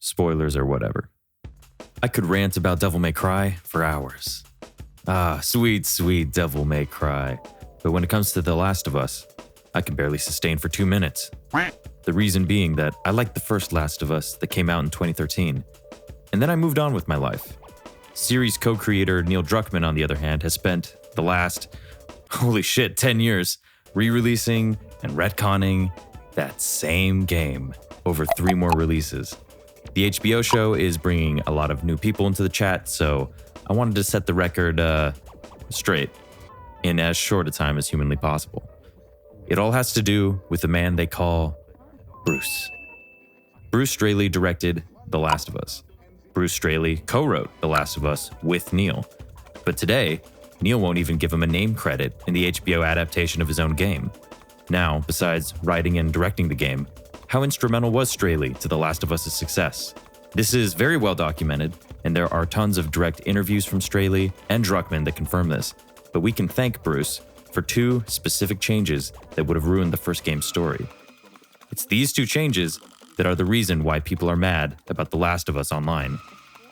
spoilers or whatever. I could rant about Devil May Cry for hours. Sweet, sweet Devil May Cry. But when it comes to The Last of Us, I can barely sustain for 2 minutes. The reason being that I liked the first Last of Us that came out in 2013. And then I moved on with my life. Series co-creator Neil Druckmann, on the other hand, has spent the last, 10 years re-releasing and retconning that same game over 3 more releases. The HBO show is bringing a lot of new people into the chat, so I wanted to set the record straight in as short a time as humanly possible. It all has to do with the man they call Bruce. Bruce Straley directed The Last of Us. Bruce Straley co-wrote The Last of Us with Neil. But today, Neil won't even give him a name credit in the HBO adaptation of his own game. Now, besides writing and directing the game, how instrumental was Straley to The Last of Us' success? This is very well documented, and there are tons of direct interviews from Straley and Druckmann that confirm this. But we can thank Bruce for 2 specific changes that would have ruined the first game's story. It's these 2 changes that are the reason why people are mad about The Last of Us online.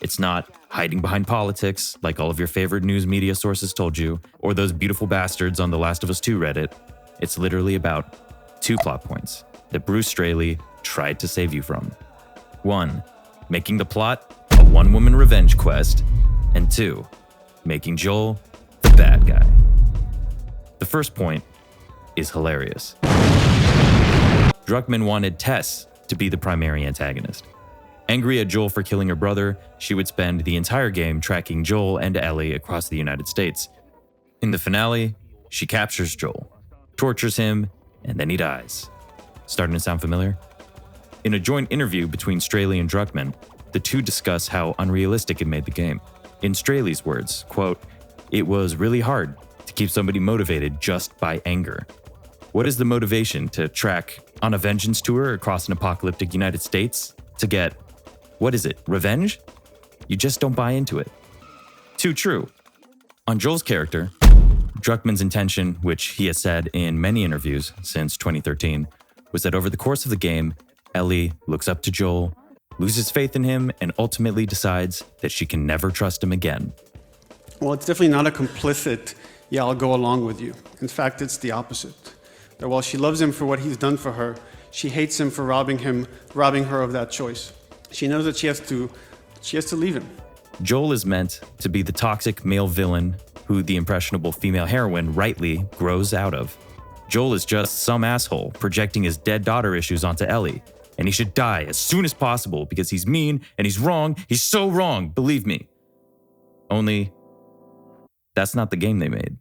It's not hiding behind politics, like all of your favorite news media sources told you, or those beautiful bastards on The Last of Us 2 Reddit. It's literally about 2 plot points that Bruce Straley tried to save you from. 1, making the plot a one-woman revenge quest, and 2, making Joel the bad guy. The first point is hilarious. Druckmann wanted Tess to be the primary antagonist. Angry at Joel for killing her brother, she would spend the entire game tracking Joel and Ellie across the United States. In the finale, she captures Joel, tortures him, and then he dies. Starting to sound familiar? In a joint interview between Straley and Druckmann, the 2 discuss how unrealistic it made the game. In Straley's words, quote, "It was really hard to keep somebody motivated just by anger. What is the motivation to track on a vengeance tour across an apocalyptic United States to get, what is it, revenge? You just don't buy into it." Too true. On Joel's character, Druckmann's intention, which he has said in many interviews since 2013, was that over the course of the game, Ellie looks up to Joel, loses faith in him, and ultimately decides that she can never trust him again. Well, it's definitely not a complicit, yeah, I'll go along with you. In fact, it's the opposite. That while she loves him for what he's done for her, she hates him for robbing her of that choice. She knows that she has to leave him. Joel is meant to be the toxic male villain who the impressionable female heroine rightly grows out of. Joel is just some asshole projecting his dead daughter issues onto Ellie, and he should die as soon as possible because he's mean and he's wrong. He's so wrong, believe me. Only, that's not the game they made.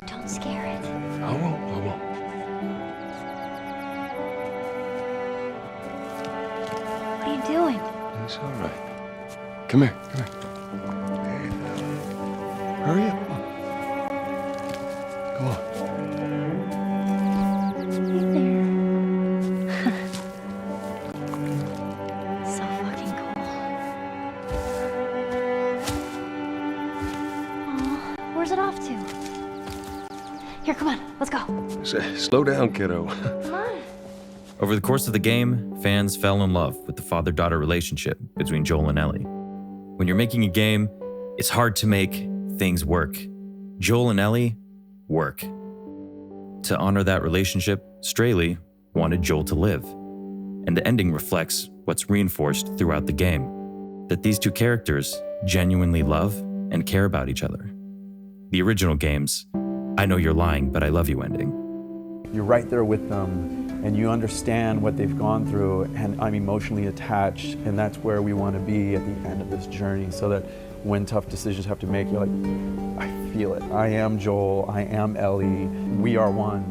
Don't scare it. I won't. What are you doing? It's all right. Come here. Hey, hurry up. Come on. So fucking cool. Aw, where's it off to? Here, come on, let's go. Slow down, kiddo. Come on. Over the course of the game, fans fell in love with the father-daughter relationship between Joel and Ellie. When you're making a game, it's hard to make things work. Joel and Ellie work. To honor that relationship, Straley wanted Joel to live. And the ending reflects what's reinforced throughout the game, that these 2 characters genuinely love and care about each other. The original game's "I know you're lying, but I love you" ending. You're right there with them, and you understand what they've gone through, and I'm emotionally attached, and that's where we want to be at the end of this journey, so that when tough decisions have to make, you're like, I feel it. I am Joel, I am Ellie, we are one.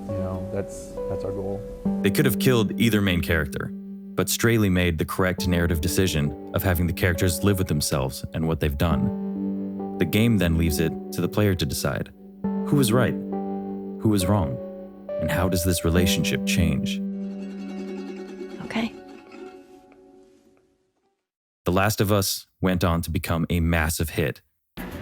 You know, that's our goal. They could have killed either main character, but Straley made the correct narrative decision of having the characters live with themselves and what they've done. The game then leaves it to the player to decide who was right, who was wrong, and how does this relationship change? Okay. The Last of Us went on to become a massive hit.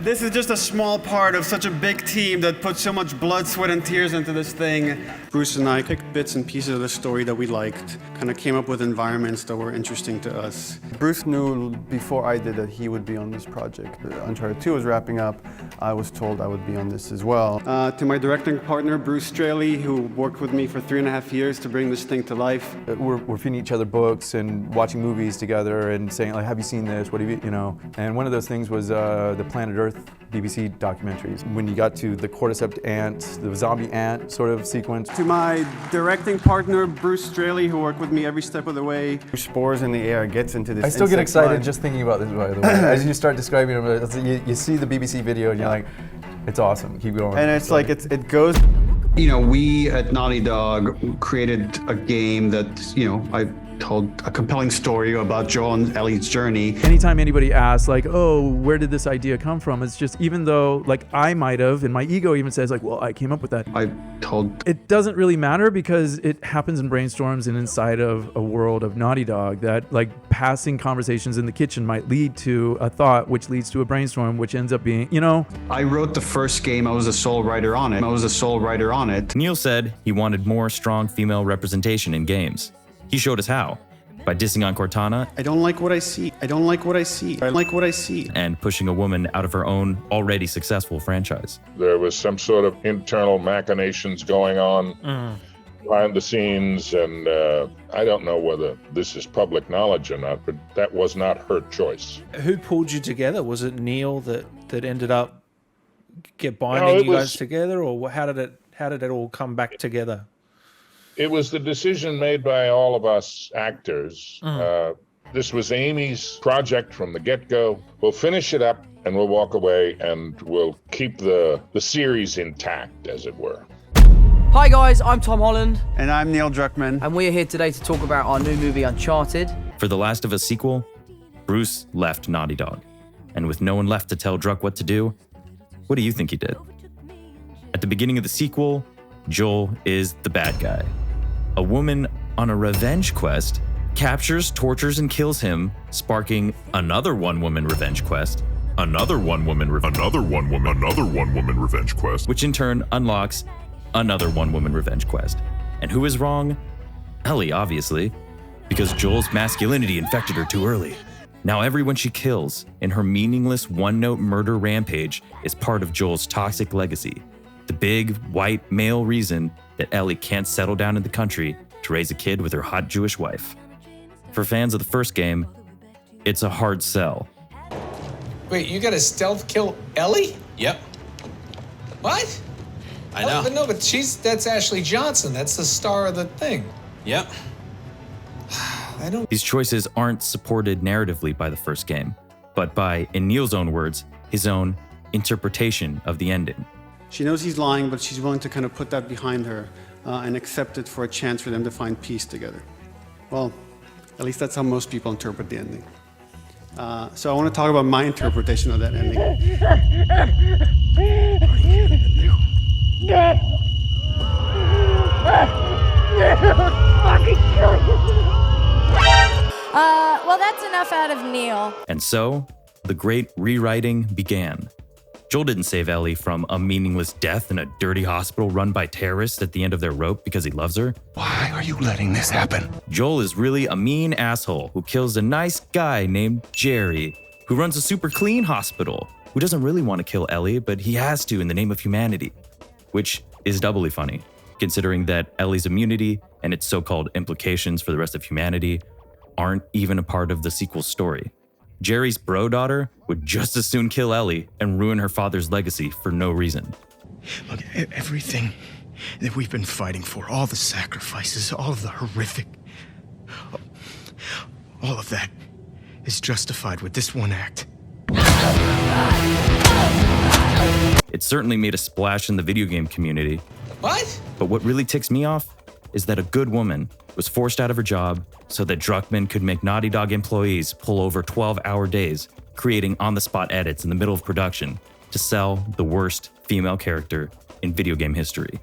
This is just a small part of such a big team that put so much blood, sweat, and tears into this thing. Bruce and I picked bits and pieces of the story that we liked, kind of came up with environments that were interesting to us. Bruce knew before I did that he would be on this project. Uncharted 2 was wrapping up. I was told I would be on this as well. To my directing partner, Bruce Straley, who worked with me for 3.5 years to bring this thing to life. We're feeding each other books and watching movies together and saying, like, have you seen this? What have you, you know? And one of those things was the Planet Earth BBC documentaries. When you got to the cordyceps ant, the zombie ant sort of sequence. To my directing partner, Bruce Straley, who worked with me every step of the way. Spores in the air, gets into this. I still get insect excited line. just thinking about this, by the way. As you start describing it, you see the BBC video and you're like, it's awesome, keep going. And it's like, it goes. You know, we at Naughty Dog created a game that, you know, I told a compelling story about Joel and Ellie's journey. Anytime anybody asks, like, oh, where did this idea come from? It's just, even though, like, I might have, and my ego even says, like, well, I came up with that. It doesn't really matter because it happens in brainstorms and inside of a world of Naughty Dog that, like, passing conversations in the kitchen might lead to a thought, which leads to a brainstorm, which ends up being, you know. I wrote the first game. I was a sole writer on it. Neil said he wanted more strong female representation in games. He showed us how, by dissing on Cortana. I don't like what I see. I like what I see. And pushing a woman out of her own already successful franchise. There was some sort of internal machinations going on behind the scenes, and I don't know whether this is public knowledge or not, but that was not her choice. Who pulled you together? Was it Neil that ended up binding you guys together, or how did it all come back together? It was the decision made by all of us actors. This was Amy's project from the get-go. We'll finish it up and we'll walk away and we'll keep the series intact, as it were. Hi guys, I'm Tom Holland. And I'm Neil Druckmann. And we're here today to talk about our new movie Uncharted. For The Last of Us sequel, Bruce left Naughty Dog. And with no one left to tell Druck what to do, what do you think he did? At the beginning of the sequel, Joel is the bad guy. A woman on a revenge quest captures, tortures, and kills him, sparking another one-woman revenge quest, another one-woman revenge quest, which in turn unlocks another one-woman revenge quest. And who is wrong? Ellie, obviously, because Joel's masculinity infected her too early. Now everyone she kills in her meaningless one-note murder rampage is part of Joel's toxic legacy. The big, white, male reason that Ellie can't settle down in the country to raise a kid with her hot Jewish wife. For fans of the first game, it's a hard sell. Wait, you gotta stealth kill Ellie? Yep. What? I know. But no, but that's Ashley Johnson. That's the star of the thing. Yep. These choices aren't supported narratively by the first game, but by, in Neil's own words, his own interpretation of the ending. She knows he's lying, but she's willing to kind of put that behind her and accept it for a chance for them to find peace together. Well, at least that's how most people interpret the ending. So I want to talk about my interpretation of that ending. Well, that's enough out of Neil. And so, the great rewriting began. Joel didn't save Ellie from a meaningless death in a dirty hospital run by terrorists at the end of their rope because he loves her. Why are you letting this happen? Joel is really a mean asshole who kills a nice guy named Jerry, who runs a super clean hospital, who doesn't really want to kill Ellie, but he has to in the name of humanity. Which is doubly funny, considering that Ellie's immunity and its so-called implications for the rest of humanity aren't even a part of the sequel story. Jerry's bro daughter would just as soon kill Ellie and ruin her father's legacy for no reason. Look, everything that we've been fighting for, all the sacrifices, all of the horrific, all of that is justified with this one act. It certainly made a splash in the video game community. What? But what really ticks me off is that a good woman was forced out of her job so that Druckmann could make Naughty Dog employees pull over 12-hour days, creating on-the-spot edits in the middle of production to sell the worst female character in video game history.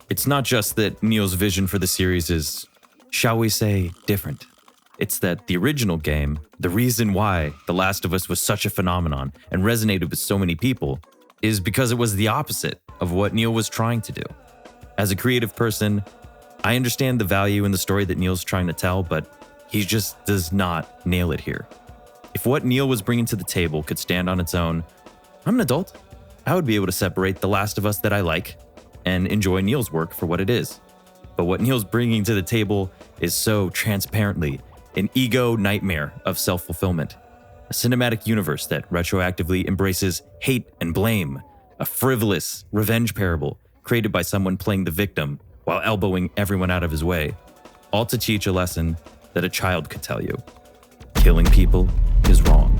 It's not just that Neil's vision for the series is, shall we say, different. It's that the original game, the reason why The Last of Us was such a phenomenon and resonated with so many people, is because it was the opposite of what Neil was trying to do. As a creative person, I understand the value in the story that Neil's trying to tell, but he just does not nail it here. If what Neil was bringing to the table could stand on its own, I'm an adult. I would be able to separate The Last of Us that I like and enjoy Neil's work for what it is. But what Neil's bringing to the table is so transparently an ego nightmare of self-fulfillment, a cinematic universe that retroactively embraces hate and blame, a frivolous revenge parable created by someone playing the victim while elbowing everyone out of his way, all to teach a lesson that a child could tell you. Killing people is wrong.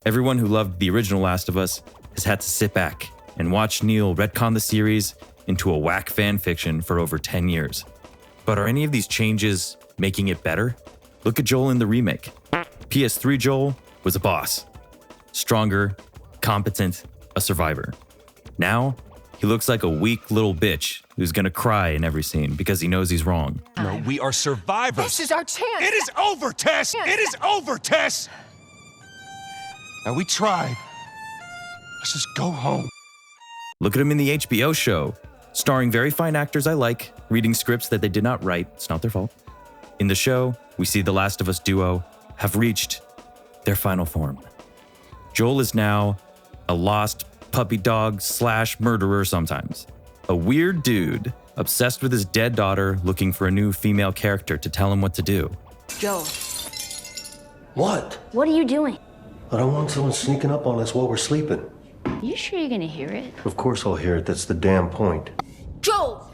Everyone who loved the original Last of Us has had to sit back and watch Neil retcon the series into a whack fan fiction for over 10 years. But are any of these changes making it better? Look at Joel in the remake. PS3 Joel was a boss. Stronger, competent, a survivor. Now, he looks like a weak little bitch who's gonna cry in every scene because he knows he's wrong. No, we are survivors. This is our chance. It is over, Tess. It is over, Tess. Now, we tried. Let's just go home. Look at him in the HBO show, starring very fine actors I like, reading scripts that they did not write. It's not their fault. In the show, we see the Last of Us duo have reached their final form. Joel is now a lost puppy dog / murderer sometimes. A weird dude obsessed with his dead daughter looking for a new female character to tell him what to do. Joe. What? What are you doing? I don't want someone sneaking up on us while we're sleeping. You sure you're gonna hear it? Of course I'll hear it. That's the damn point. Joe!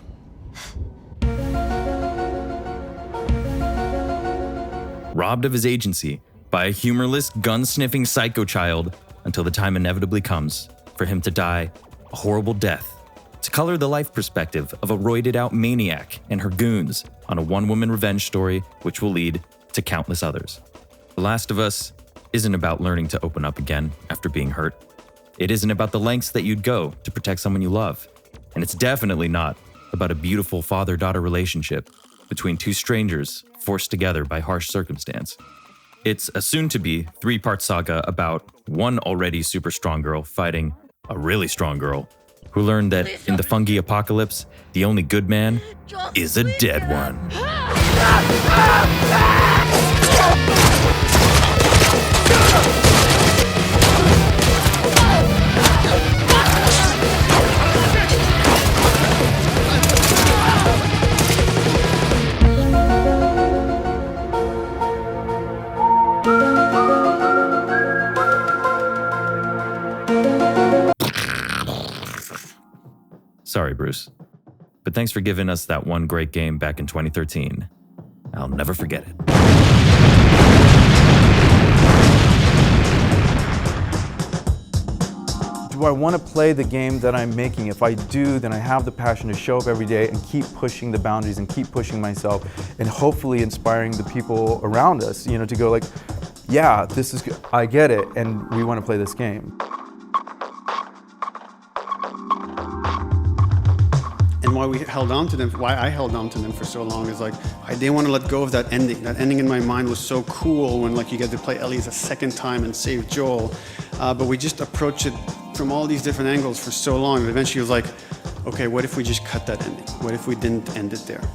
Robbed of his agency by a humorless, gun-sniffing psycho child until the time inevitably comes for him to die a horrible death, to color the life perspective of a roided-out maniac and her goons on a one-woman revenge story which will lead to countless others. The Last of Us isn't about learning to open up again after being hurt. It isn't about the lengths that you'd go to protect someone you love. And it's definitely not about a beautiful father-daughter relationship between two strangers forced together by harsh circumstance. It's a soon-to-be 3-part saga about one already super strong girl fighting a really strong girl who learned that in the fungi apocalypse, the only good man is a dead one. Sorry, Bruce. But thanks for giving us that one great game back in 2013. I'll never forget it. Do I want to play the game that I'm making? If I do, then I have the passion to show up every day and keep pushing the boundaries and keep pushing myself and hopefully inspiring the people around us, to go like, yeah, this is good. I get it, and we want to play this game. And why we held on to them, why I held on to them for so long is like, I didn't want to let go of that ending. That ending in my mind was so cool when you get to play Ellie a second time and save Joel. But we just approached it from all these different angles for so long. And eventually it was like, okay, what if we just cut that ending? What if we didn't end it there?